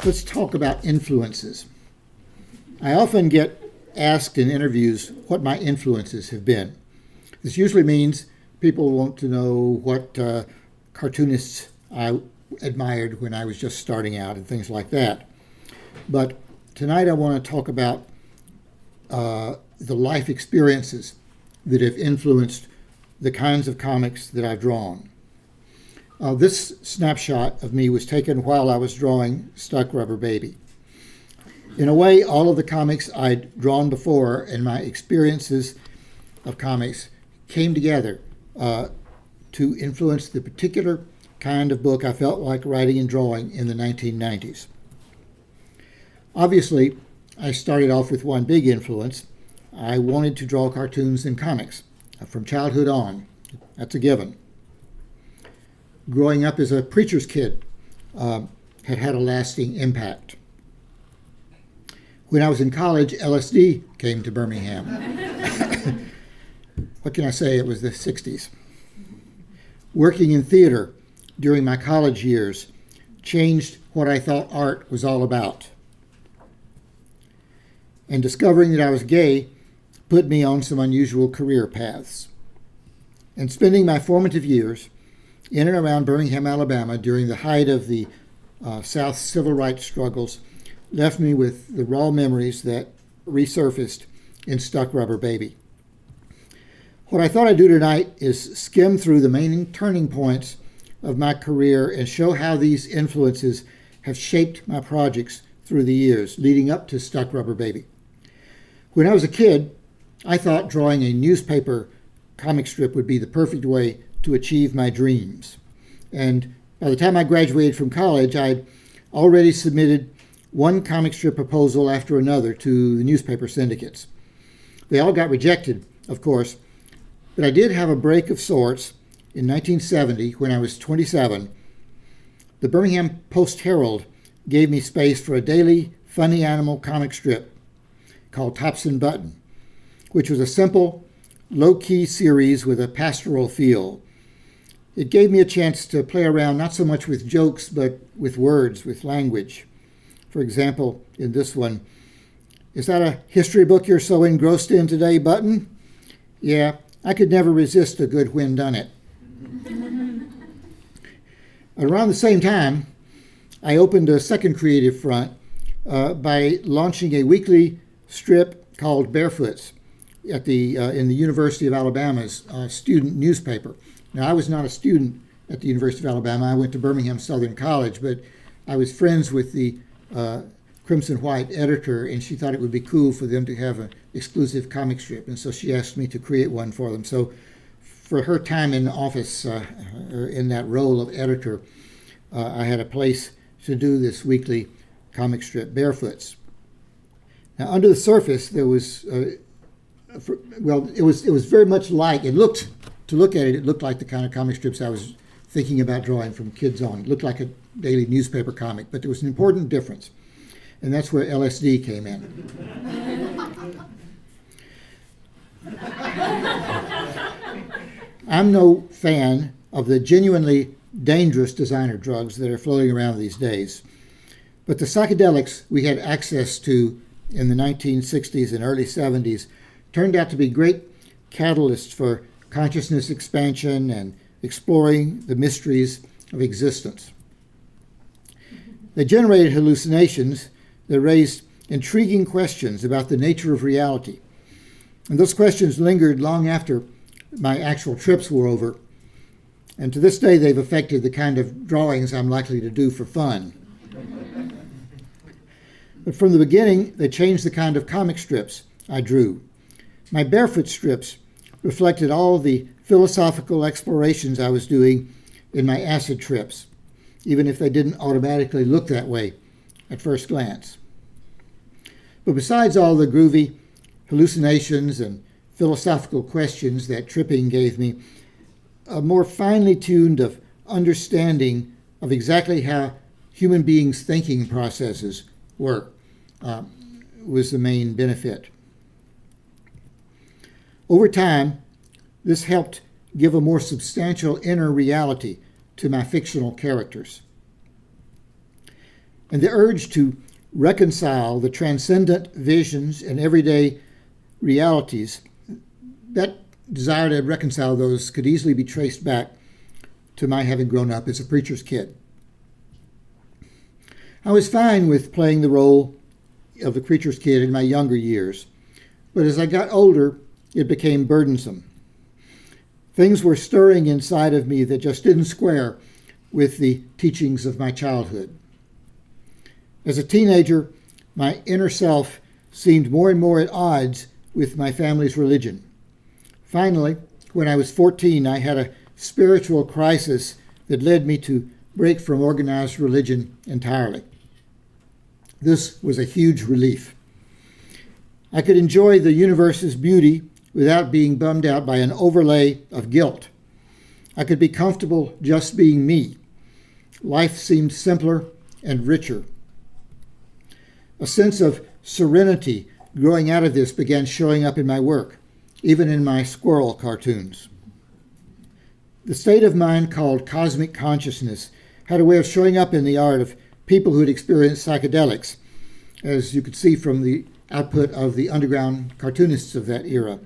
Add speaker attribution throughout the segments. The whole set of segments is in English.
Speaker 1: let's talk about influences. I often get asked in interviews what my influences have been. This usually means people want to know what cartoonists I admired when I was just starting out and things like that. But tonight I want to talk about the life experiences that have influenced the kinds of comics that I've drawn. This snapshot of me was taken while I was drawing Stuck Rubber Baby. In a way, all of the comics I'd drawn before and my experiences of comics came together to influence the particular kind of book I felt like writing and drawing in the 1990s. Obviously, I started off with one big influence. I wanted to draw cartoons and comics from childhood on. That's a given. Growing up as a preacher's kid had a lasting impact. When I was in college, LSD came to Birmingham. What can I say? It was the 60s. Working in theater during my college years changed what I thought art was all about. And discovering that I was gay put me on some unusual career paths. And spending my formative years in and around Birmingham, Alabama, during the height of the South civil rights struggles, left me with the raw memories that resurfaced in Stuck Rubber Baby. What I thought I'd do tonight is skim through the main turning points of my career and show how these influences have shaped my projects through the years leading up to Stuck Rubber Baby. When I was a kid, I thought drawing a newspaper comic strip would be the perfect way to achieve my dreams. And by the time I graduated from college, I'd already submitted one comic strip proposal after another to the newspaper syndicates. They all got rejected, of course, but I did have a break of sorts in 1970 when I was 27. The Birmingham Post-Herald gave me space for a daily funny animal comic strip called Topsin Button, which was a simple, low-key series with a pastoral feel. It gave me a chance to play around not so much with jokes, but with words, with language. For example, in this one, "Is that a history book you're so engrossed in today, Button?" "Yeah, I could never resist a good when done it." Around the same time, I opened a second creative front by launching a weekly strip called Barefootz at in the University of Alabama's student newspaper. Now, I was not a student at the University of Alabama. I went to Birmingham Southern College, but I was friends with the Crimson White editor, and she thought it would be cool for them to have an exclusive comic strip, and so she asked me to create one for them. So for her time in office, in that role of editor, I had a place to do this weekly comic strip, Barefootz. Now, under the surface, there was, it was very much like, to look at it, it looked like the kind of comic strips I was thinking about drawing from kids on. It looked like a daily newspaper comic, but there was an important difference, and that's where LSD came in. I'm no fan of the genuinely dangerous designer drugs that are floating around these days, but the psychedelics we had access to in the 1960s and early 70s turned out to be great catalysts for consciousness expansion and exploring the mysteries of existence. They generated hallucinations that raised intriguing questions about the nature of reality. And those questions lingered long after my actual trips were over. And to this day, they've affected the kind of drawings I'm likely to do for fun. But from the beginning, they changed the kind of comic strips I drew. My Barefoot strips reflected all the philosophical explorations I was doing in my acid trips, even if they didn't automatically look that way at first glance. But besides all the groovy hallucinations and philosophical questions that tripping gave me, a more finely tuned of understanding of exactly how human beings' thinking processes work was the main benefit. Over time, this helped give a more substantial inner reality to my fictional characters. and the urge to reconcile the transcendent visions and everyday realities, that desire to reconcile those could easily be traced back to my having grown up as a preacher's kid. I was fine with playing the role of the preacher's kid in my younger years, but as I got older, it became burdensome. Things were stirring inside of me that just didn't square with the teachings of my childhood. As a teenager, my inner self seemed more and more at odds with my family's religion. Finally, when I was 14, I had a spiritual crisis that led me to break from organized religion entirely. This was a huge relief. I could enjoy the universe's beauty without being bummed out by an overlay of guilt. I could be comfortable just being me. Life seemed simpler and richer. A sense of serenity growing out of this began showing up in my work, even in my squirrel cartoons. The state of mind called cosmic consciousness had a way of showing up in the art of people who had experienced psychedelics, as you could see from the output of the underground cartoonists of that era,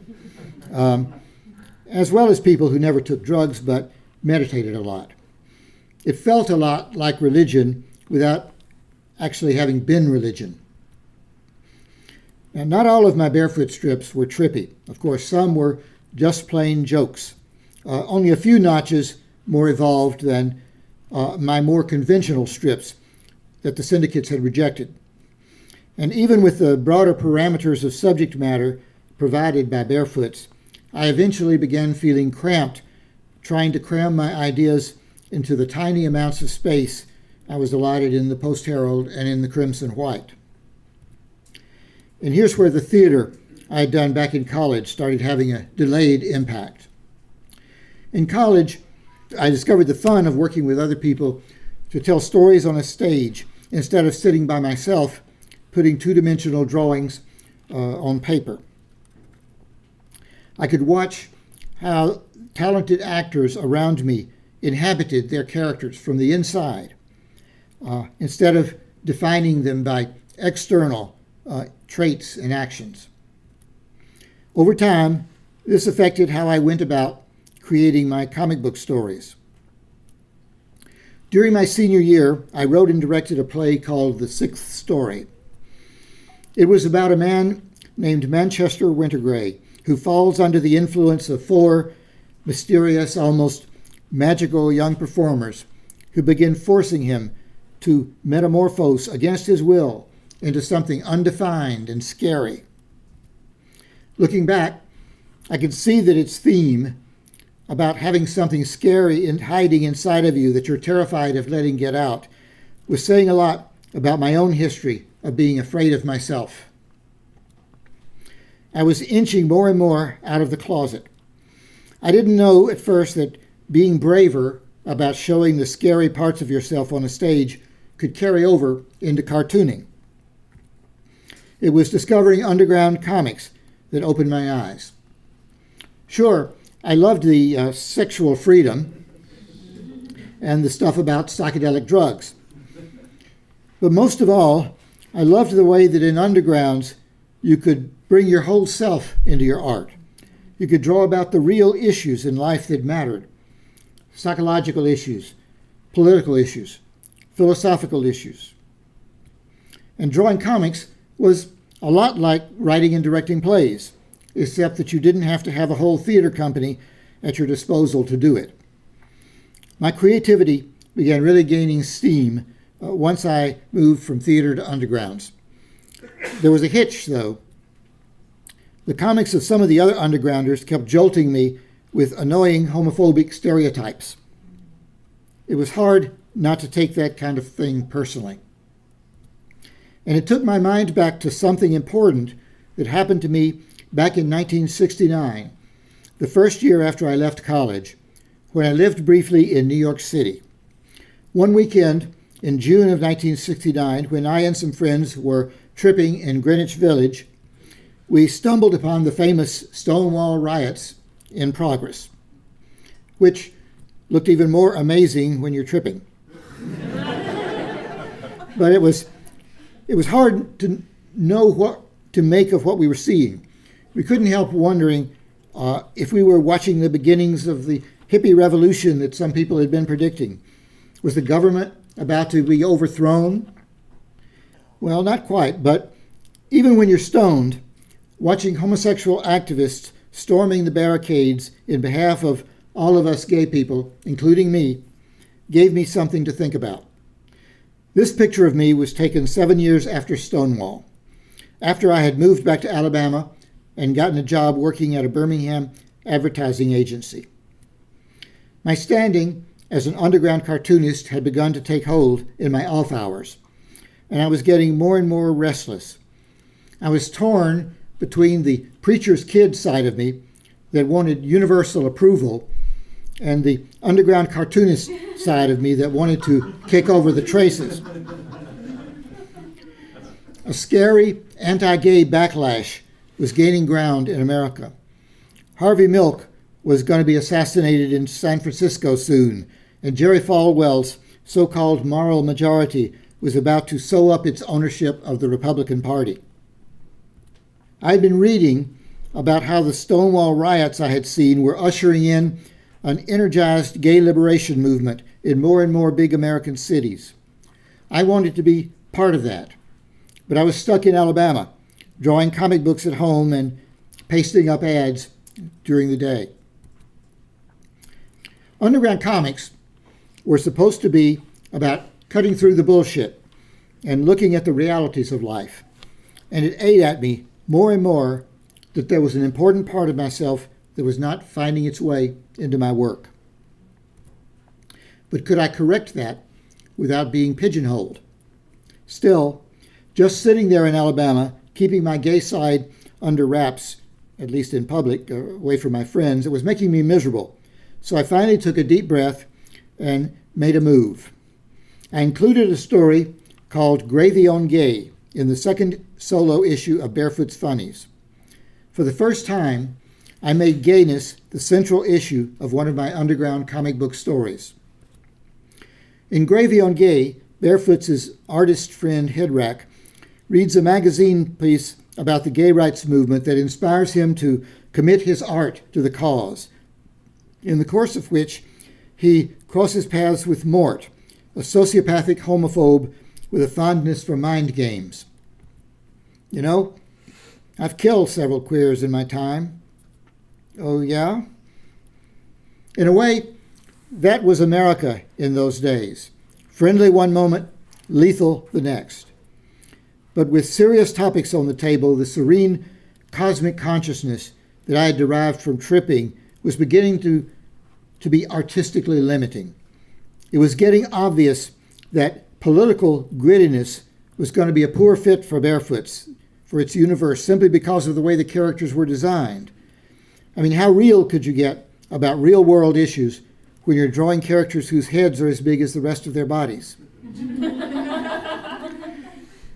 Speaker 1: as well as people who never took drugs but meditated a lot. It felt a lot like religion without actually having been religion. Now, not all of my Barefootz strips were trippy. Of course, some were just plain jokes. Only a few notches more evolved than my more conventional strips that the syndicates had rejected. And even with the broader parameters of subject matter provided by Barefootz, I eventually began feeling cramped, trying to cram my ideas into the tiny amounts of space I was allotted in the Post-Herald and in the Crimson White. And here's where the theater I had done back in college started having a delayed impact. In college, I discovered the fun of working with other people to tell stories on a stage instead of sitting by myself putting two-dimensional drawings on paper. I could watch how talented actors around me inhabited their characters from the inside instead of defining them by external traits and actions. Over time, this affected how I went about creating my comic book stories. During my senior year, I wrote and directed a play called The Sixth Story. It was about a man named Manchester Wintergrey who falls under the influence of four mysterious, almost magical young performers who begin forcing him to metamorphose against his will into something undefined and scary. Looking back, I could see that its theme about having something scary and hiding inside of you that you're terrified of letting get out was saying a lot about my own history of being afraid of myself. I was inching more and more out of the closet. I didn't know at first that being braver about showing the scary parts of yourself on a stage could carry over into cartooning. It was discovering underground comics that opened my eyes. Sure, I loved the sexual freedom and the stuff about psychedelic drugs. But most of all, I loved the way that in undergrounds you could bring your whole self into your art. You could draw about the real issues in life that mattered. Psychological issues, political issues, philosophical issues. And drawing comics was a lot like writing and directing plays, except that you didn't have to have a whole theater company at your disposal to do it. My creativity began really gaining steam once I moved from theater to undergrounds. There was a hitch, though. The comics of some of the other undergrounders kept jolting me with annoying homophobic stereotypes. It was hard not to take that kind of thing personally. And it took my mind back to something important that happened to me back in 1969, the first year after I left college, when I lived briefly in New York City. One weekend in June of 1969, when I and some friends were tripping in Greenwich Village, we stumbled upon the famous Stonewall riots in progress, which looked even more amazing when you're tripping. But it was hard to know what to make of what we were seeing. We couldn't help wondering if we were watching the beginnings of the hippie revolution that some people had been predicting. Was the government about to be overthrown? Well, not quite, but even when you're stoned, watching homosexual activists storming the barricades in behalf of all of us gay people, including me, gave me something to think about. This picture of me was taken 7 years after Stonewall, after I had moved back to Alabama and gotten a job working at a Birmingham advertising agency. My standing as an underground cartoonist had begun to take hold in my off hours, and I was getting more and more restless. I was torn between the preacher's kid side of me that wanted universal approval and the underground cartoonist side of me that wanted to kick over the traces. A scary anti-gay backlash was gaining ground in America. Harvey Milk was going to be assassinated in San Francisco soon, and Jerry Falwell's so-called moral majority was about to sew up its ownership of the Republican Party. I'd been reading about how the Stonewall riots I had seen were ushering in an energized gay liberation movement in more and more big American cities. I wanted to be part of that, but I was stuck in Alabama, drawing comic books at home and pasting up ads during the day. Underground comics were supposed to be about cutting through the bullshit and looking at the realities of life, and it ate at me more and more that there was an important part of myself that was not finding its way into my work. But could I correct that without being pigeonholed? Still, just sitting there in Alabama, keeping my gay side under wraps, at least in public, away from my friends, it was making me miserable. So I finally took a deep breath and made a move. I included a story called Gravy on Gay in the second solo issue of Barefootz Funnies. For the first time, I made gayness the central issue of one of my underground comic book stories. In Gravy on Gay, Barefootz's artist friend Hedrack reads a magazine piece about the gay rights movement that inspires him to commit his art to the cause, in the course of which he crosses paths with Mort, a sociopathic homophobe with a fondness for mind games. You know, I've killed several queers in my time. Oh, yeah? In a way, that was America in those days. Friendly one moment, lethal the next. But with serious topics on the table, the serene cosmic consciousness that I had derived from tripping was beginning to be artistically limiting. It was getting obvious that political grittiness was going to be a poor fit for Barefootz, for its universe, simply because of the way the characters were designed. I mean, how real could you get about real-world issues when you're drawing characters whose heads are as big as the rest of their bodies?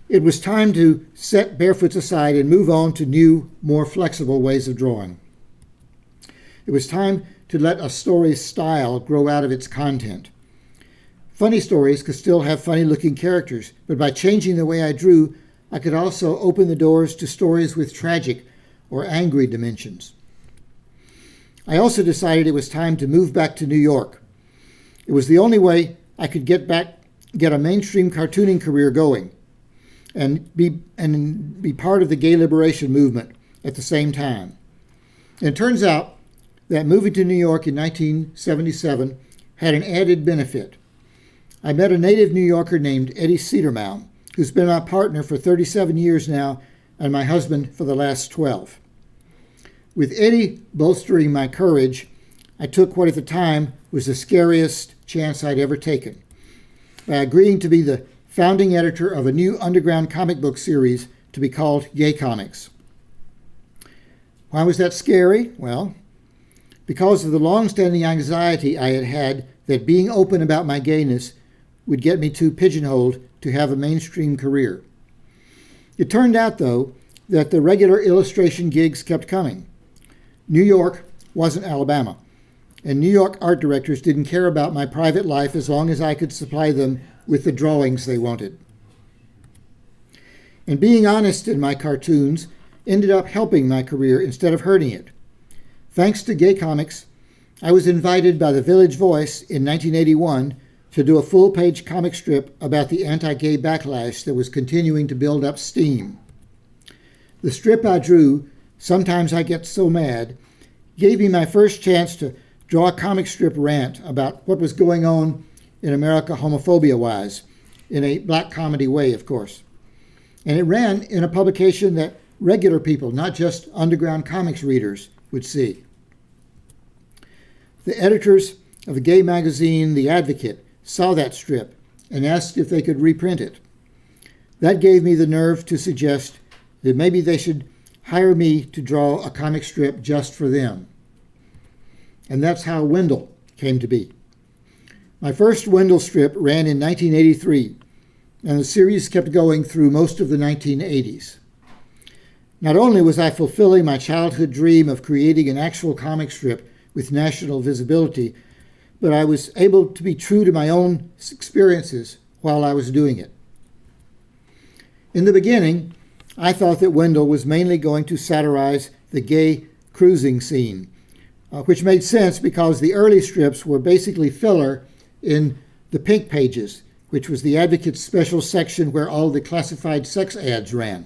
Speaker 1: It was time to set Barefootz aside and move on to new, more flexible ways of drawing. It was time to let a story's style grow out of its content. Funny stories could still have funny-looking characters, but by changing the way I drew, I could also open the doors to stories with tragic or angry dimensions. I also decided it was time to move back to New York. It was the only way I could get a mainstream cartooning career going and be part of the gay liberation movement at the same time. And it turns out that moving to New York in 1977 had an added benefit. I met a native New Yorker named Eddie Cederbaum, who's been my partner for 37 years now and my husband for the last 12. With Eddie bolstering my courage, I took what at the time was the scariest chance I'd ever taken by agreeing to be the founding editor of a new underground comic book series to be called Gay Comix. Why was that scary? Well, because of the long-standing anxiety I had had that being open about my gayness would get me too pigeonholed to have a mainstream career. It turned out, though, that the regular illustration gigs kept coming. New York wasn't Alabama, and New York art directors didn't care about my private life as long as I could supply them with the drawings they wanted. And being honest in my cartoons ended up helping my career instead of hurting it. Thanks to Gay Comix, I was invited by the Village Voice in 1981 to do a full-page comic strip about the anti-gay backlash that was continuing to build up steam. The strip I drew, Sometimes I Get So Mad, gave me my first chance to draw a comic strip rant about what was going on in America homophobia-wise, in a black comedy way, of course. And it ran in a publication that regular people, not just underground comics readers, would see. The editors of the gay magazine, The Advocate, saw that strip and asked if they could reprint it. That gave me the nerve to suggest that maybe they should hire me to draw a comic strip just for them. And that's how Wendell came to be. My first Wendell strip ran in 1983, and the series kept going through most of the 1980s. Not only was I fulfilling my childhood dream of creating an actual comic strip with national visibility, but I was able to be true to my own experiences while I was doing it. In the beginning, I thought that Wendell was mainly going to satirize the gay cruising scene, which made sense because the early strips were basically filler in the pink pages, which was the Advocate's special section where all the classified sex ads ran.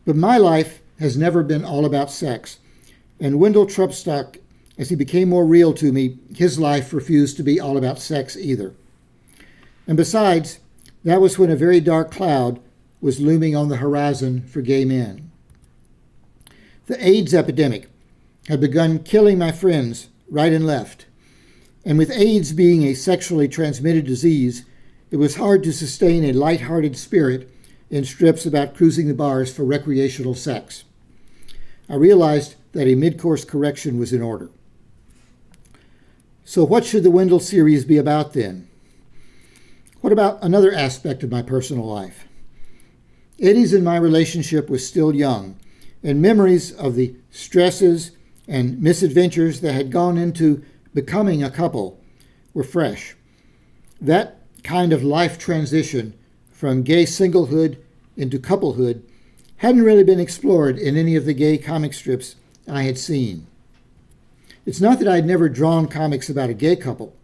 Speaker 1: But my life has never been all about sex, and Wendell Trupstock, as he became more real to me, his life refused to be all about sex either. And besides, that was when a very dark cloud was looming on the horizon for gay men. The AIDS epidemic had begun killing my friends right and left. And with AIDS being a sexually transmitted disease, it was hard to sustain a light-hearted spirit in strips about cruising the bars for recreational sex. I realized that a mid-course correction was in order. So what should the Wendell series be about then? What about another aspect of my personal life? Eddie's and my relationship was still young, and memories of the stresses and misadventures that had gone into becoming a couple were fresh. That kind of life transition from gay singlehood into couplehood hadn't really been explored in any of the gay comic strips I had seen. It's not that I'd never drawn comics about a gay couple.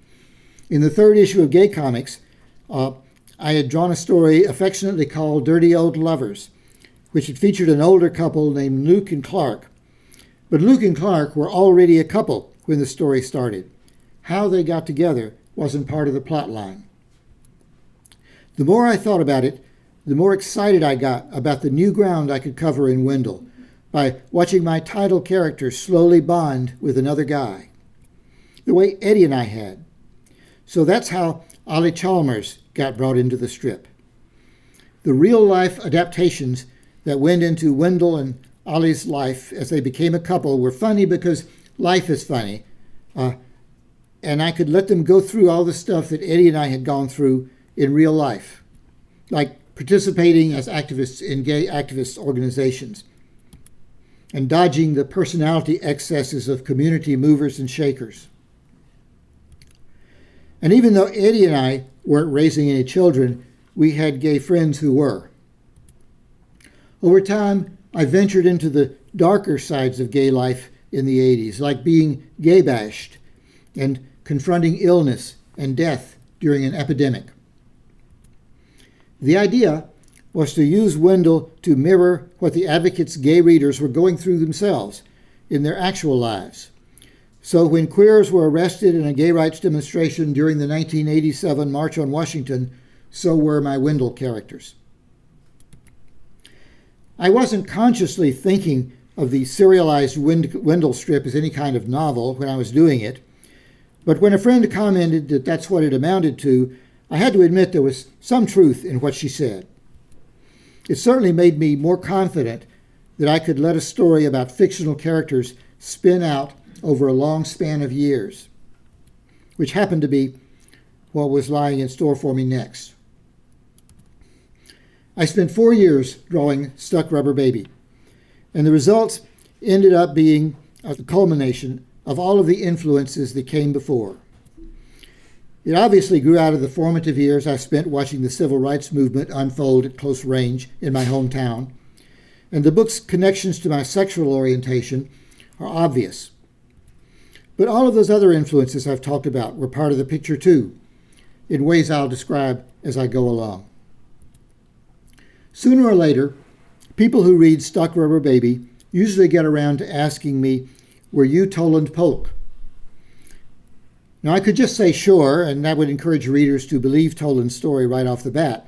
Speaker 1: In the third issue of Gay Comix, I had drawn a story affectionately called Dirty Old Lovers, which had featured an older couple named Luke and Clark. But Luke and Clark were already a couple when the story started. How they got together wasn't part of the plot line. The more I thought about it, the more excited I got about the new ground I could cover in Wendell by watching my title character slowly bond with another guy, the way Eddie and I had. So that's how Ollie Chalmers got brought into the strip. The real-life adaptations that went into Wendell and Ollie's life as they became a couple were funny because life is funny, and I could let them go through all the stuff that Eddie and I had gone through in real life, like participating as activists in gay activist organizations and dodging the personality excesses of community movers and shakers. And even though Eddie and I weren't raising any children, we had gay friends who were. Over time, I ventured into the darker sides of gay life in the 80s, like being gay bashed and confronting illness and death during an epidemic. The idea was to use Wendell to mirror what the Advocate's gay readers were going through themselves in their actual lives. So when queers were arrested in a gay rights demonstration during the 1987 March on Washington, so were my Wendell characters. I wasn't consciously thinking of the serialized Wendell strip as any kind of novel when I was doing it, but when a friend commented that that's what it amounted to, I had to admit there was some truth in what she said. It certainly made me more confident that I could let a story about fictional characters spin out over a long span of years, which happened to be what was lying in store for me next. I spent 4 years drawing Stuck Rubber Baby, and the results ended up being the culmination of all of the influences that came before. It obviously grew out of the formative years I spent watching the civil rights movement unfold at close range in my hometown, and the book's connections to my sexual orientation are obvious. But all of those other influences I've talked about were part of the picture too, in ways I'll describe as I go along. Sooner or later, people who read Stuck Rubber Baby usually get around to asking me, "Were you Toland Polk?" Now, I could just say sure, and that would encourage readers to believe Toland's story right off the bat,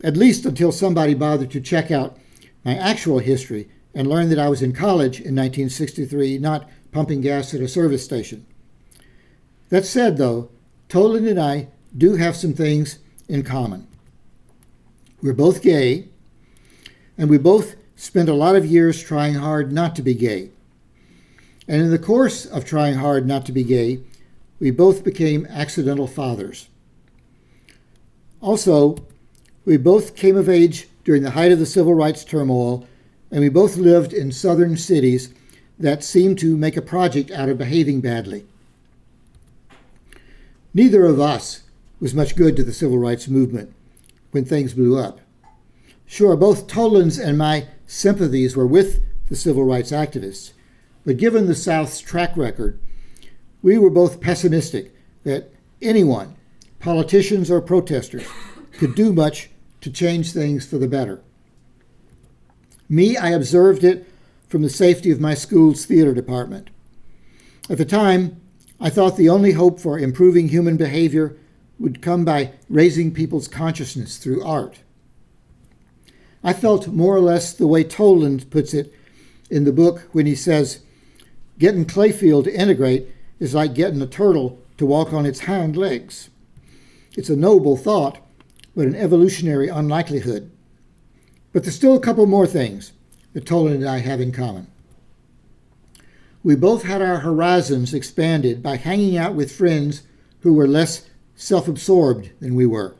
Speaker 1: at least until somebody bothered to check out my actual history and learn that I was in college in 1963, not pumping gas at a service station. That said, though, Toland and I do have some things in common. We're both gay, and we both spent a lot of years trying hard not to be gay. And in the course of trying hard not to be gay, we both became accidental fathers. Also, we both came of age during the height of the civil rights turmoil, and we both lived in southern cities that seemed to make a project out of behaving badly. Neither of us was much good to the civil rights movement when things blew up. Sure, both Toland's and my sympathies were with the civil rights activists, but given the South's track record, we were both pessimistic that anyone, politicians or protesters, could do much to change things for the better. Me, I observed it from the safety of my school's theater department. At the time, I thought the only hope for improving human behavior would come by raising people's consciousness through art. I felt more or less the way Toland puts it in the book when he says, "Getting Clayfield to integrate is like getting a turtle to walk on its hind legs. It's a noble thought, but an evolutionary unlikelihood." But there's still a couple more things that Toland and I have in common. We both had our horizons expanded by hanging out with friends who were less self-absorbed than we were.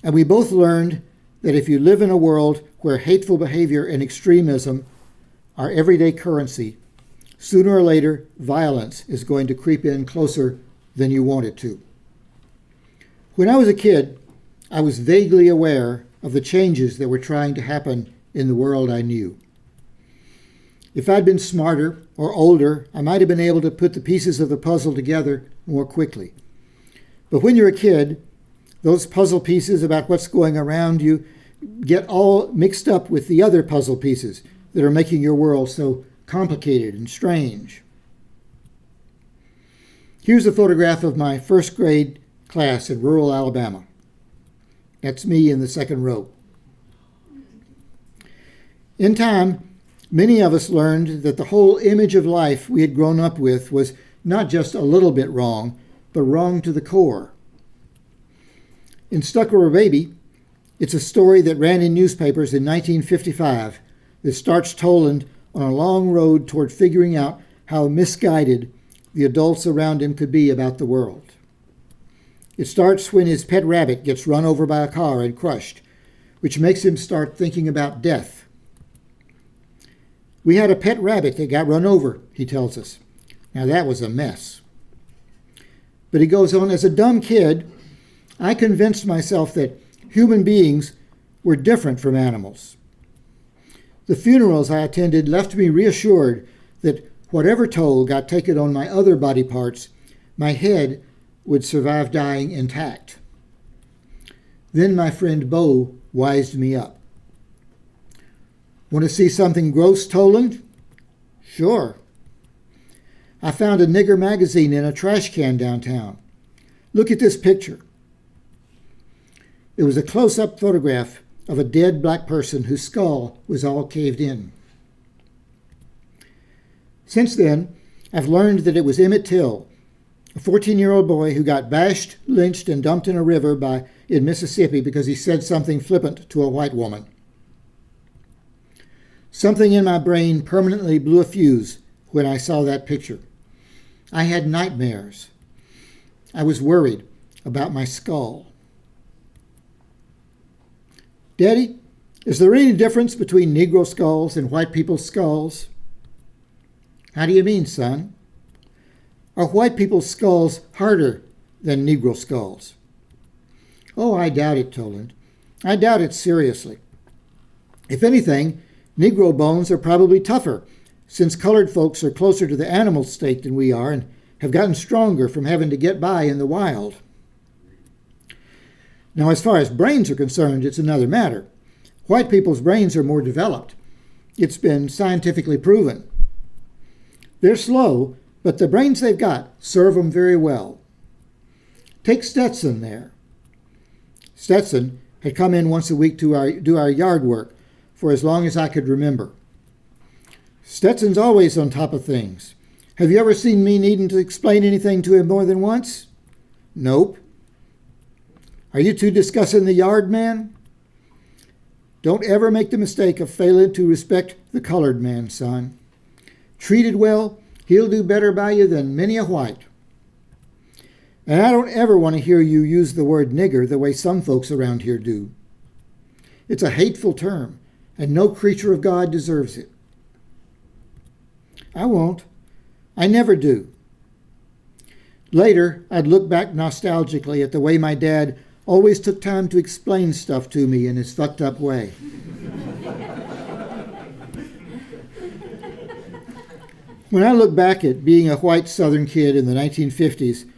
Speaker 1: And we both learned that if you live in a world where hateful behavior and extremism are everyday currency, sooner or later, violence is going to creep in closer than you want it to. When I was a kid, I was vaguely aware of the changes that were trying to happen in the world I knew. If I'd been smarter or older, I might have been able to put the pieces of the puzzle together more quickly. But when you're a kid, those puzzle pieces about what's going around you get all mixed up with the other puzzle pieces that are making your world so complicated and strange. Here's a photograph of my first grade class in rural Alabama. That's me in the second row. In time, many of us learned that the whole image of life we had grown up with was not just a little bit wrong, but wrong to the core. In Stuck Rubber Baby, it's a story that ran in newspapers in 1955 that starts Toland on a long road toward figuring out how misguided the adults around him could be about the world. It starts when his pet rabbit gets run over by a car and crushed, which makes him start thinking about death. "We had a pet rabbit that got run over," he tells us. Now that was a mess. But he goes on, "As a dumb kid, I convinced myself that human beings were different from animals. The funerals I attended left me reassured that whatever toll got taken on my other body parts, my head would survive dying intact." Then my friend Bo wised me up. "Want to see something gross, Toland?" "Sure." "I found a nigger magazine in a trash can downtown. Look at this picture." It was a close-up photograph of a dead black person whose skull was all caved in. Since then, I've learned that it was Emmett Till, a 14-year-old boy who got bashed, lynched, and dumped in a river in Mississippi because he said something flippant to a white woman. Something in my brain permanently blew a fuse when I saw that picture. I had nightmares. I was worried about my skull. "Daddy, is there any difference between Negro skulls and white people's skulls?" "How do you mean, son?" Are white people's skulls harder than Negro skulls? Oh, I doubt it, Toland. I doubt it seriously. If anything, Negro bones are probably tougher, since colored folks are closer to the animal state than we are and have gotten stronger from having to get by in the wild. Now, as far as brains are concerned, it's another matter. White people's brains are more developed. It's been scientifically proven. They're slow, but the brains they've got serve them very well. Take Stetson there. Stetson had come in once a week to do our yard work for as long as I could remember. Stetson's always on top of things. Have you ever seen me needing to explain anything to him more than once? Nope. Are you two discussing the yard, man? Don't ever make the mistake of failing to respect the colored man, son. Treated well, he'll do better by you than many a white. And I don't ever want to hear you use the word nigger the way some folks around here do. It's a hateful term, and no creature of God deserves it. I won't. I never do. Later, I'd look back nostalgically at the way my dad always took time to explain stuff to me in his fucked up way. When I look back at being a white Southern kid in the 1950s,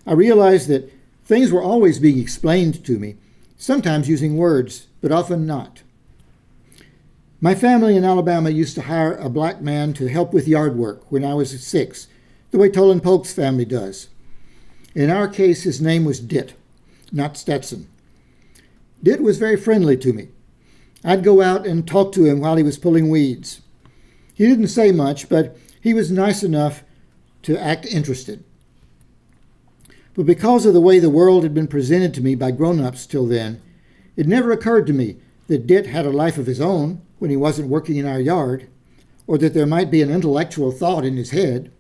Speaker 1: I realized that things were always being explained to me, sometimes using words, but often not. My family in Alabama used to hire a black man to help with yard work when I was 6, the way Toland Polk's family does. In our case, his name was Dit, not Stetson. Dit was very friendly to me. I'd go out and talk to him while he was pulling weeds. He didn't say much, but he was nice enough to act interested. But because of the way the world had been presented to me by grown-ups till then, it never occurred to me that Dit had a life of his own when he wasn't working in our yard, or that there might be an intellectual thought in his head.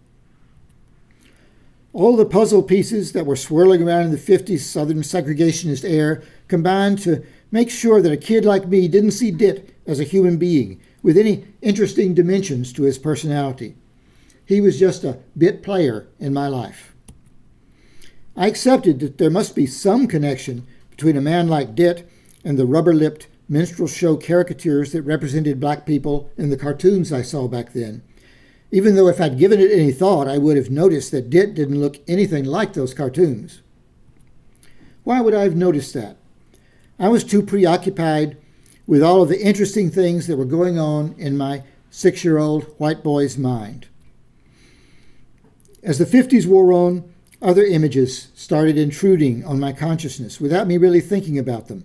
Speaker 1: All the puzzle pieces that were swirling around in the 50s Southern segregationist air combined to make sure that a kid like me didn't see Dit as a human being with any interesting dimensions to his personality. He was just a bit player in my life. I accepted that there must be some connection between a man like Dit and the rubber-lipped minstrel show caricatures that represented black people in the cartoons I saw back then, even though if I'd given it any thought, I would have noticed that Dit didn't look anything like those cartoons. Why would I have noticed that? I was too preoccupied with all of the interesting things that were going on in my 6-year-old white boy's mind. As the 50s wore on, other images started intruding on my consciousness without me really thinking about them.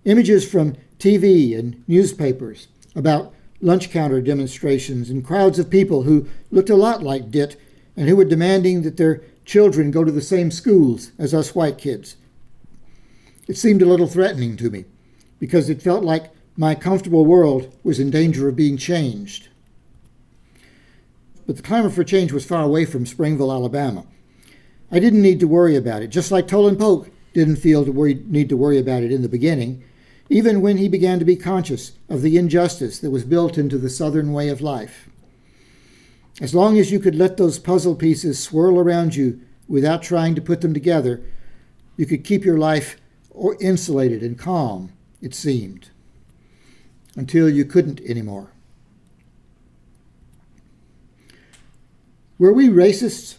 Speaker 1: Images from TV and newspapers about lunch counter demonstrations and crowds of people who looked a lot like Dit and who were demanding that their children go to the same schools as us white kids. It seemed a little threatening to me because it felt like my comfortable world was in danger of being changed. But the clamor for change was far away from Springville, Alabama. I didn't need to worry about it, just like Toland Polk didn't feel need to worry about it in the beginning, even when he began to be conscious of the injustice that was built into the Southern way of life. As long as you could let those puzzle pieces swirl around you without trying to put them together, you could keep your life insulated and calm, it seemed, until you couldn't anymore. Were we racists,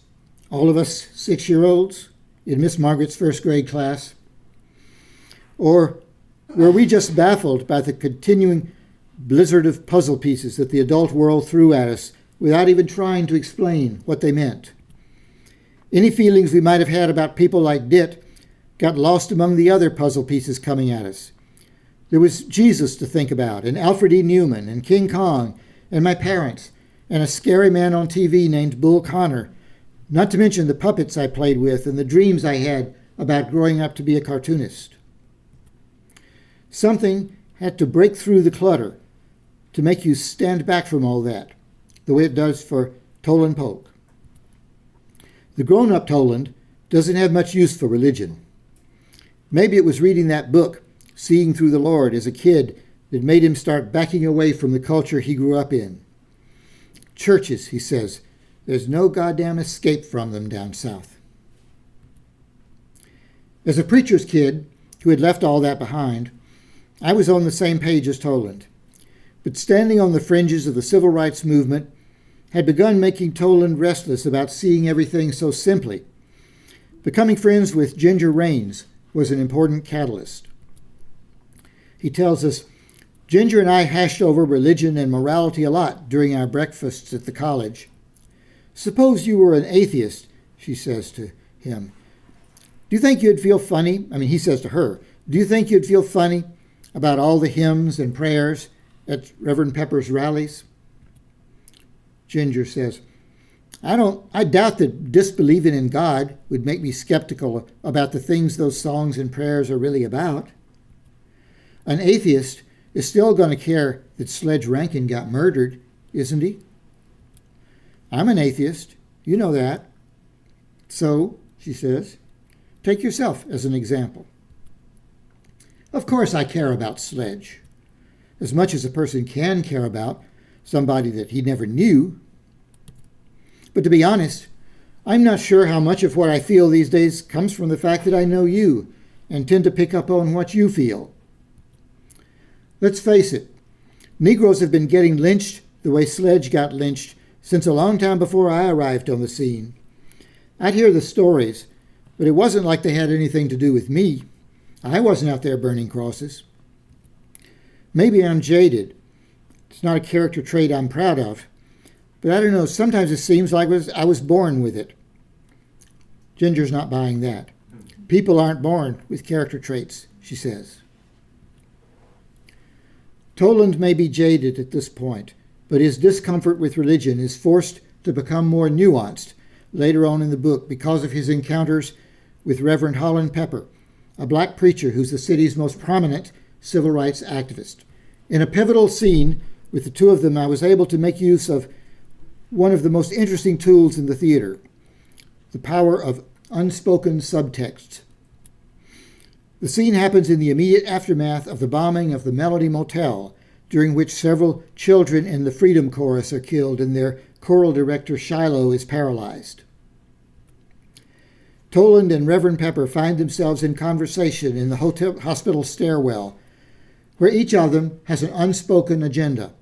Speaker 1: all of us 6-year-olds in Miss Margaret's first grade class? Or were we just baffled by the continuing blizzard of puzzle pieces that the adult world threw at us without even trying to explain what they meant? Any feelings we might have had about people like Dit got lost among the other puzzle pieces coming at us. There was Jesus to think about, and Alfred E. Newman, and King Kong, and my parents, and a scary man on TV named Bull Connor, not to mention the puppets I played with and the dreams I had about growing up to be a cartoonist. Something had to break through the clutter to make you stand back from all that, the way it does for Toland Polk. The grown-up Toland doesn't have much use for religion. Maybe it was reading that book, Seeing Through the Lord, as a kid that made him start backing away from the culture he grew up in. Churches, he says, There's no goddamn escape from them down south. As a preacher's kid who had left all that behind, I was on the same page as Toland. But standing on the fringes of the civil rights movement had begun making Toland restless about seeing everything so simply. Becoming friends with Ginger Raines was an important catalyst. He tells us, Ginger and I hashed over religion and morality a lot during our breakfasts at the college. Suppose you were an atheist, she says to him. Do you think you'd feel funny? He says to her, do you think you'd feel funny about all the hymns and prayers at Reverend Pepper's rallies? Ginger says, I doubt that disbelieving in God would make me skeptical about the things those songs and prayers are really about. An atheist is still going to care that Sledge Rankin got murdered, isn't he? I'm an atheist. You know that. So, she says, take yourself as an example. Of course I care about Sledge, as much as a person can care about somebody that he never knew. But to be honest, I'm not sure how much of what I feel these days comes from the fact that I know you and tend to pick up on what you feel. Let's face it, Negroes have been getting lynched the way Sledge got lynched since a long time before I arrived on the scene. I'd hear the stories, but it wasn't like they had anything to do with me. I wasn't out there burning crosses. Maybe I'm jaded. It's not a character trait I'm proud of. But I don't know, sometimes it seems like I was born with it. Ginger's not buying that. People aren't born with character traits, she says. Toland may be jaded at this point, but his discomfort with religion is forced to become more nuanced later on in the book because of his encounters with Reverend Holland Pepper, a black preacher who's the city's most prominent civil rights activist. In a pivotal scene with the two of them, I was able to make use of one of the most interesting tools in the theater, the power of unspoken subtext. The scene happens in the immediate aftermath of the bombing of the Melody Motel, during which several children in the Freedom Chorus are killed and their choral director Shiloh is paralyzed. Toland and Reverend Pepper find themselves in conversation in the hospital stairwell, where each of them has an unspoken agenda.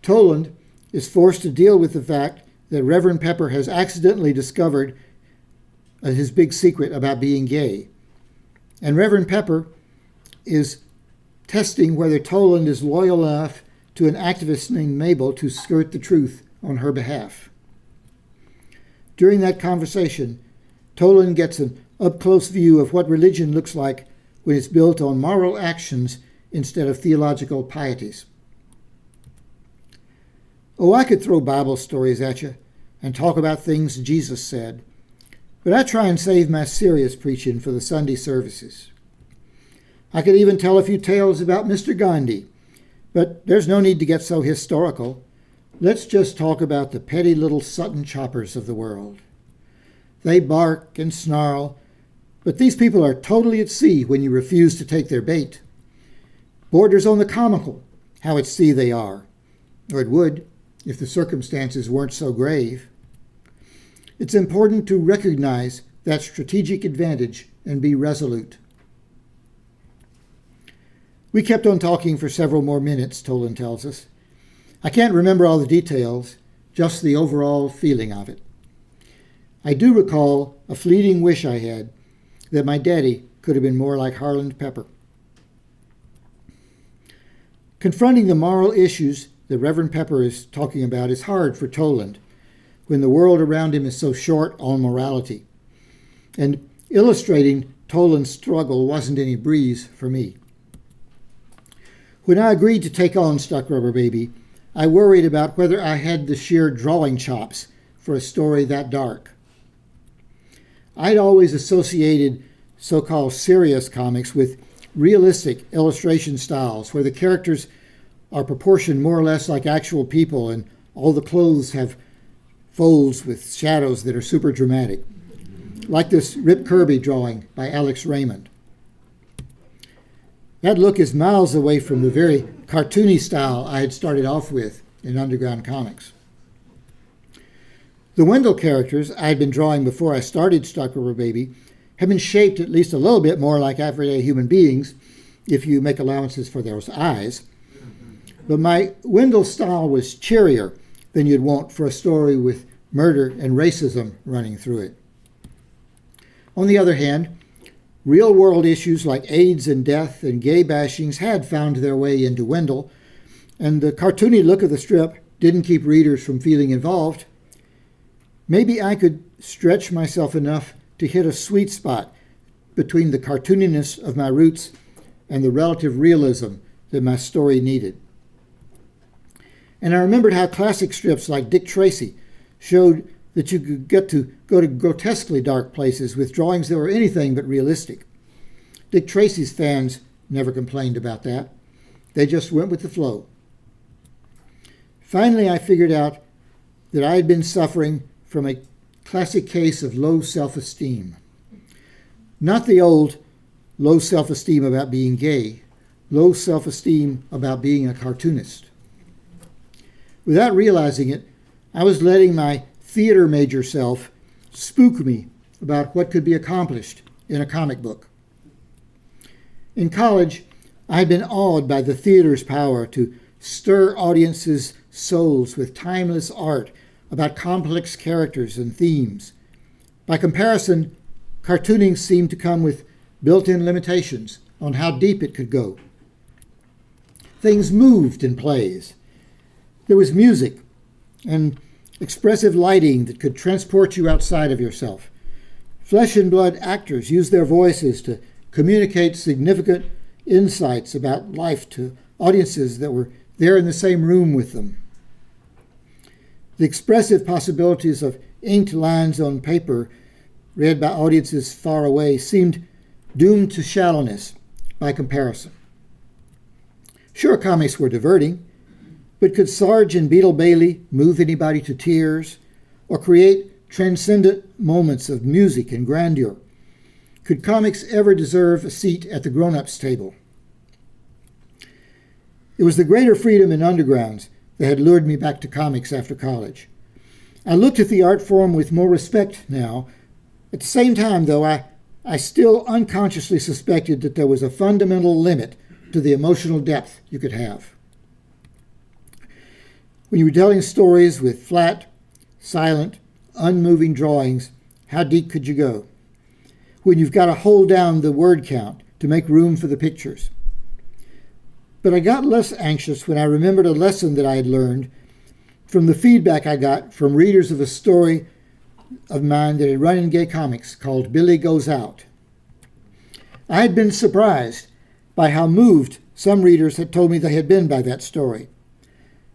Speaker 1: Toland is forced to deal with the fact that Reverend Pepper has accidentally discovered his big secret about being gay. And Reverend Pepper is testing whether Toland is loyal enough to an activist named Mabel to skirt the truth on her behalf. During that conversation, Toland gets an up-close view of what religion looks like when it's built on moral actions instead of theological pieties. Oh, I could throw Bible stories at you and talk about things Jesus said, but I try and save my serious preaching for the Sunday services. I could even tell a few tales about Mr. Gandhi, but there's no need to get so historical. Let's just talk about the petty little Sutton choppers of the world. They bark and snarl, but these people are totally at sea when you refuse to take their bait. Borders on the comical, how at sea they are, or it would if the circumstances weren't so grave. It's important to recognize that strategic advantage and be resolute. We kept on talking for several more minutes, Toland tells us. I can't remember all the details, just the overall feeling of it. I do recall a fleeting wish I had that my daddy could have been more like Holland Pepper. Confronting the moral issues that Reverend Pepper is talking about is hard for Toland when the world around him is so short on morality. And illustrating Toland's struggle wasn't any breeze for me. When I agreed to take on Stuck Rubber Baby, I worried about whether I had the sheer drawing chops for a story that dark. I'd always associated so-called serious comics with realistic illustration styles where the characters are proportioned more or less like actual people and all the clothes have folds with shadows that are super dramatic, like this Rip Kirby drawing by Alex Raymond. That look is miles away from the very cartoony style I had started off with in Underground Comics. The Wendell characters I had been drawing before I started Stuck Rubber Baby have been shaped at least a little bit more like everyday human beings, if you make allowances for those eyes. But my Wendell style was cheerier than you'd want for a story with murder and racism running through it. On the other hand, real-world issues like AIDS and death and gay bashings had found their way into Wendell, and the cartoony look of the strip didn't keep readers from feeling involved. Maybe I could stretch myself enough to hit a sweet spot between the cartooniness of my roots and the relative realism that my story needed. And I remembered how classic strips like Dick Tracy showed that you could get to go to grotesquely dark places with drawings that were anything but realistic. Dick Tracy's fans never complained about that. They just went with the flow. Finally, I figured out that I had been suffering from a classic case of low self-esteem. Not the old low self-esteem about being gay, low self-esteem about being a cartoonist. Without realizing it, I was letting my theater major self spook me about what could be accomplished in a comic book. In college, I had been awed by the theater's power to stir audiences' souls with timeless art about complex characters and themes. By comparison, cartooning seemed to come with built-in limitations on how deep it could go. Things moved in plays. There was music and expressive lighting that could transport you outside of yourself. Flesh and blood actors used their voices to communicate significant insights about life to audiences that were there in the same room with them. The expressive possibilities of inked lines on paper read by audiences far away seemed doomed to shallowness by comparison. Sure, comics were diverting, but could Sarge and Beetle Bailey move anybody to tears or create transcendent moments of music and grandeur? Could comics ever deserve a seat at the grown-ups table? It was the greater freedom in undergrounds that had lured me back to comics after college. I looked at the art form with more respect now. At the same time, though, I still unconsciously suspected that there was a fundamental limit to the emotional depth you could have. When you were telling stories with flat, silent, unmoving drawings, how deep could you go? When you've got to hold down the word count to make room for the pictures. But I got less anxious when I remembered a lesson that I had learned from the feedback I got from readers of a story of mine that had run in Gay Comix called Billy Goes Out. I had been surprised by how moved some readers had told me they had been by that story.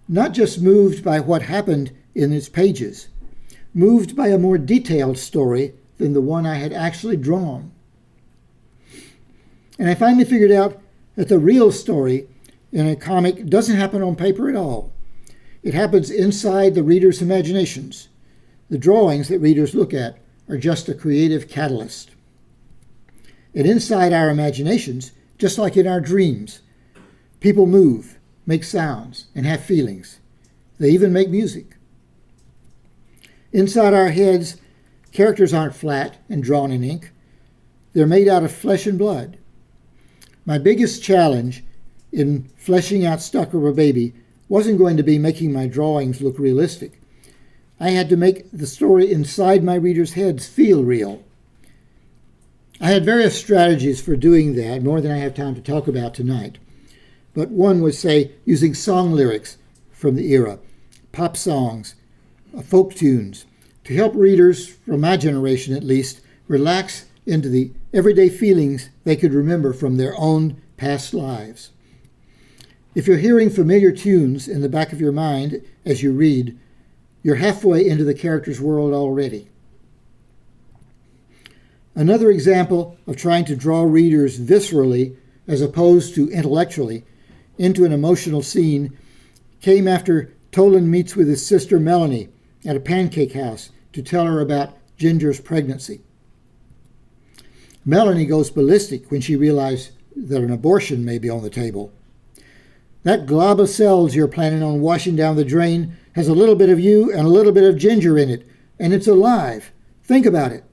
Speaker 1: Not just moved by what happened in its pages, moved by a more detailed story than the one I had actually drawn. And I finally figured out that the real story in a comic doesn't happen on paper at all. It happens inside the reader's imaginations. The drawings that readers look at are just a creative catalyst. And inside our imaginations, just like in our dreams, people move, make sounds, and have feelings. They even make music. Inside our heads, characters aren't flat and drawn in ink. They're made out of flesh and blood. My biggest challenge in fleshing out Stuck Rubber Baby wasn't going to be making my drawings look realistic. I had to make the story inside my readers' heads feel real. I had various strategies for doing that, more than I have time to talk about tonight. But one was, say, using song lyrics from the era, pop songs, folk tunes, to help readers, from my generation at least, relax into the everyday feelings they could remember from their own past lives. If you're hearing familiar tunes in the back of your mind as you read, you're halfway into the character's world already. Another example of trying to draw readers viscerally, as opposed to intellectually, into an emotional scene came after Toland meets with his sister Melanie at a pancake house to tell her about Ginger's pregnancy. Melanie goes ballistic when she realizes that an abortion may be on the table. That glob of cells you're planning on washing down the drain has a little bit of you and a little bit of Ginger in it, and it's alive. Think about it.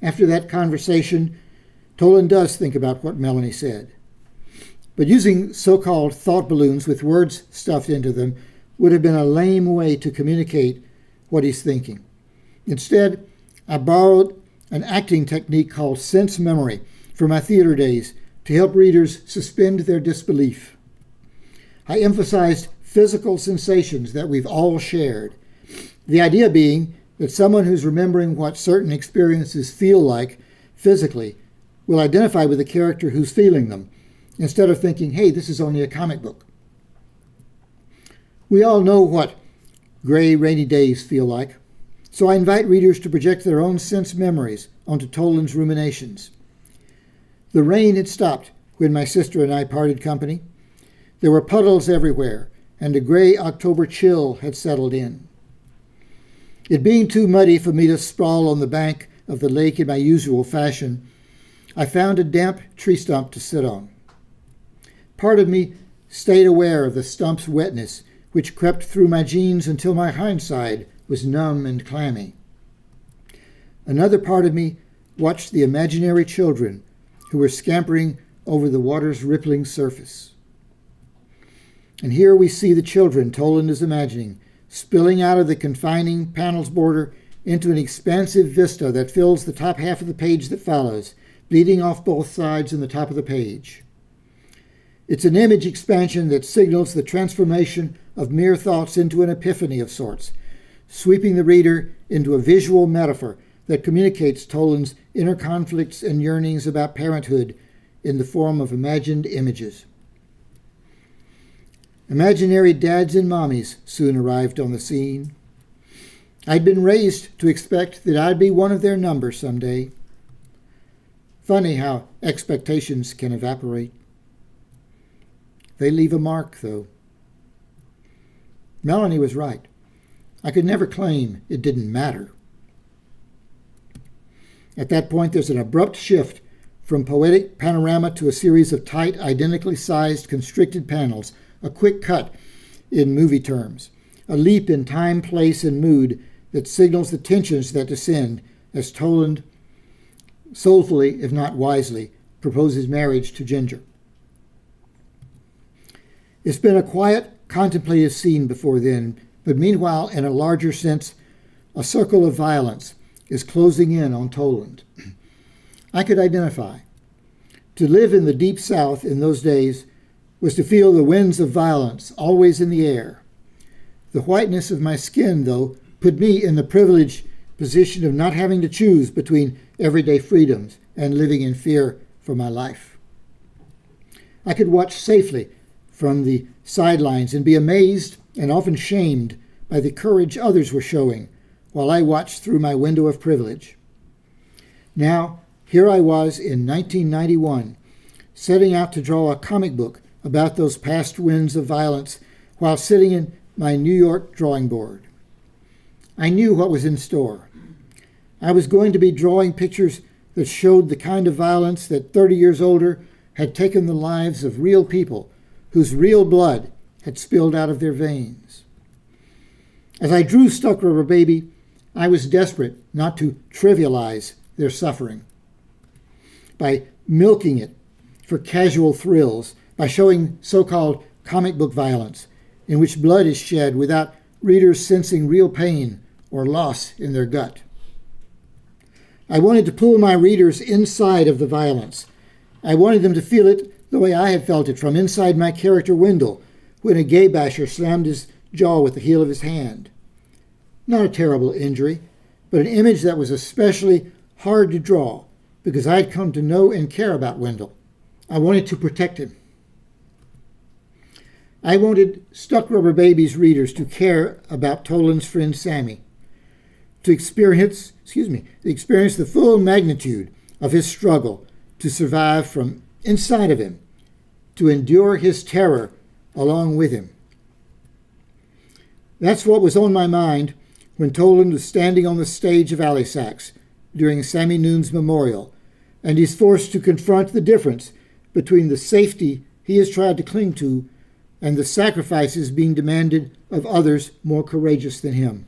Speaker 1: After that conversation, Toland does think about what Melanie said. But using so-called thought balloons with words stuffed into them would have been a lame way to communicate what he's thinking. Instead, I borrowed an acting technique called sense memory from my theater days to help readers suspend their disbelief. I emphasized physical sensations that we've all shared. The idea being that someone who's remembering what certain experiences feel like physically will identify with the character who's feeling them, instead of thinking, hey, this is only a comic book. We all know what gray, rainy days feel like, so I invite readers to project their own sense memories onto Toland's ruminations. The rain had stopped when my sister and I parted company. There were puddles everywhere, and a gray October chill had settled in. It being too muddy for me to sprawl on the bank of the lake in my usual fashion, I found a damp tree stump to sit on. Part of me stayed aware of the stump's wetness, which crept through my jeans until my hindside was numb and clammy. Another part of me watched the imaginary children who were scampering over the water's rippling surface. And here we see the children Toland is imagining, spilling out of the confining panel's border into an expansive vista that fills the top half of the page that follows, bleeding off both sides and the top of the page. It's an image expansion that signals the transformation of mere thoughts into an epiphany of sorts, sweeping the reader into a visual metaphor that communicates Toland's inner conflicts and yearnings about parenthood in the form of imagined images. Imaginary dads and mommies soon arrived on the scene. I'd been raised to expect that I'd be one of their number someday. Funny how expectations can evaporate. They leave a mark, though. Melanie was right. I could never claim it didn't matter. At that point, there's an abrupt shift from poetic panorama to a series of tight, identically sized, constricted panels, a quick cut in movie terms, a leap in time, place, and mood that signals the tensions that descend as Toland, soulfully, if not wisely, proposes marriage to Ginger. It's been a quiet, contemplative scene before then, but meanwhile, in a larger sense, a circle of violence is closing in on Toland. I could identify. To live in the Deep South in those days was to feel the winds of violence always in the air. The whiteness of my skin, though, put me in the privileged position of not having to choose between everyday freedoms and living in fear for my life. I could watch safely from the sidelines and be amazed and often shamed by the courage others were showing while I watched through my window of privilege. Now, here I was in 1991, setting out to draw a comic book about those past winds of violence while sitting in my New York drawing board. I knew what was in store. I was going to be drawing pictures that showed the kind of violence that 30 years older had taken the lives of real people whose real blood had spilled out of their veins. As I drew Stuck Rubber Baby, I was desperate not to trivialize their suffering by milking it for casual thrills, by showing so-called comic book violence in which blood is shed without readers sensing real pain or loss in their gut. I wanted to pull my readers inside of the violence. I wanted them to feel it the way I had felt it from inside my character Wendell when a gay basher slammed his jaw with the heel of his hand. Not a terrible injury, but an image that was especially hard to draw because I had come to know and care about Wendell. I wanted to protect him. I wanted Stuck Rubber Baby's readers to care about Toland's friend Sammy, to experience the full magnitude of his struggle to survive from inside of him, to endure his terror along with him. That's what was on my mind when Toland was standing on the stage of Alley Sacks during Sammy Noon's memorial, and he's forced to confront the difference between the safety he has tried to cling to and the sacrifices being demanded of others more courageous than him.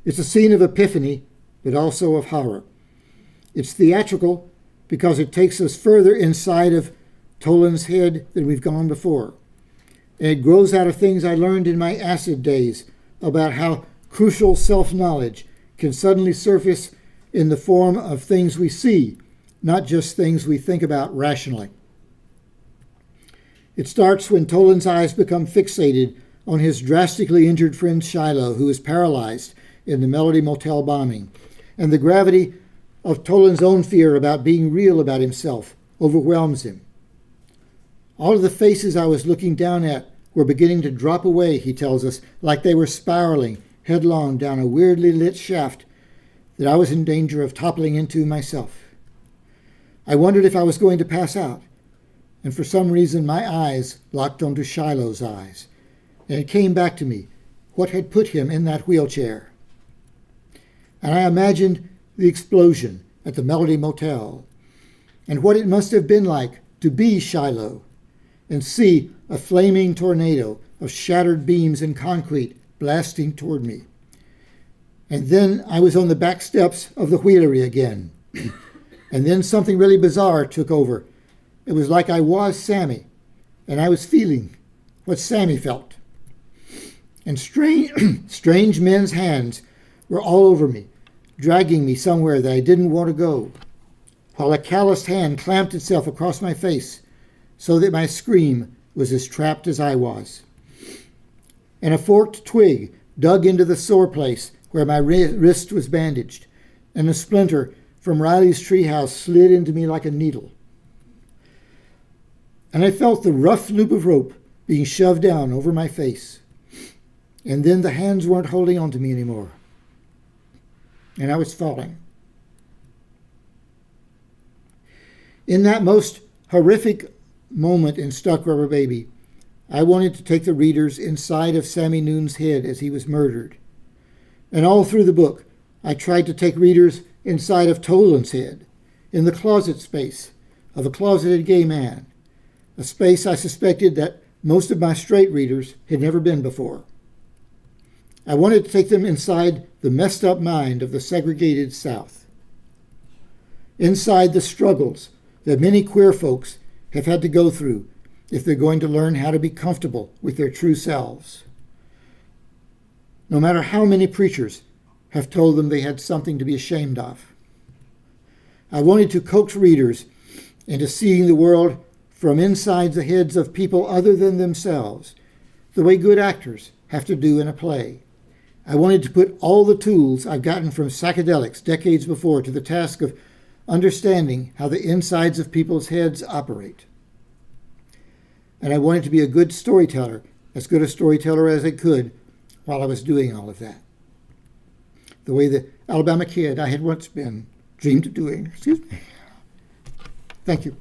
Speaker 1: It's a scene of epiphany, but also of horror. It's theatrical because it takes us further inside of Toland's head than we've gone before. And it grows out of things I learned in my acid days about how crucial self-knowledge can suddenly surface in the form of things we see, not just things we think about rationally. It starts when Toland's eyes become fixated on his drastically injured friend Shiloh, who is paralyzed in the Melody Motel bombing, and the gravity of Toland's own fear about being real about himself overwhelms him. All of the faces I was looking down at were beginning to drop away, he tells us, like they were spiraling headlong down a weirdly lit shaft that I was in danger of toppling into myself. I wondered if I was going to pass out, and for some reason my eyes locked onto Shiloh's eyes, and it came back to me what had put him in that wheelchair. And I imagined the explosion at the Melody Motel, and what it must have been like to be Shiloh and see a flaming tornado of shattered beams and concrete blasting toward me. And then I was on the back steps of the Wheelery again. And then something really bizarre took over. It was like I was Sammy, and I was feeling what Sammy felt. And strange men's hands were all over me, dragging me somewhere that I didn't want to go, while a calloused hand clamped itself across my face so that my scream was as trapped as I was. And a forked twig dug into the sore place where my wrist was bandaged, and a splinter from Riley's treehouse slid into me like a needle. And I felt the rough loop of rope being shoved down over my face. And then the hands weren't holding on to me anymore, and I was falling. In that most horrific moment in Stuck Rubber Baby, I wanted to take the readers inside of Sammy Noon's head as he was murdered. And all through the book, I tried to take readers inside of Toland's head, in the closet space of a closeted gay man, a space I suspected that most of my straight readers had never been before. I wanted to take them inside the messed up mind of the segregated South, inside the struggles that many queer folks have had to go through if they're going to learn how to be comfortable with their true selves. No matter how many preachers have told them they had something to be ashamed of. I wanted to coax readers into seeing the world from inside the heads of people other than themselves, the way good actors have to do in a play. I wanted to put all the tools I've gotten from psychedelics decades before to the task of understanding how the insides of people's heads operate. And I wanted to be a good storyteller, as good a storyteller as I could, while I was doing all of that. The way the Alabama kid I had once been dreamed of doing. Excuse me. Thank you.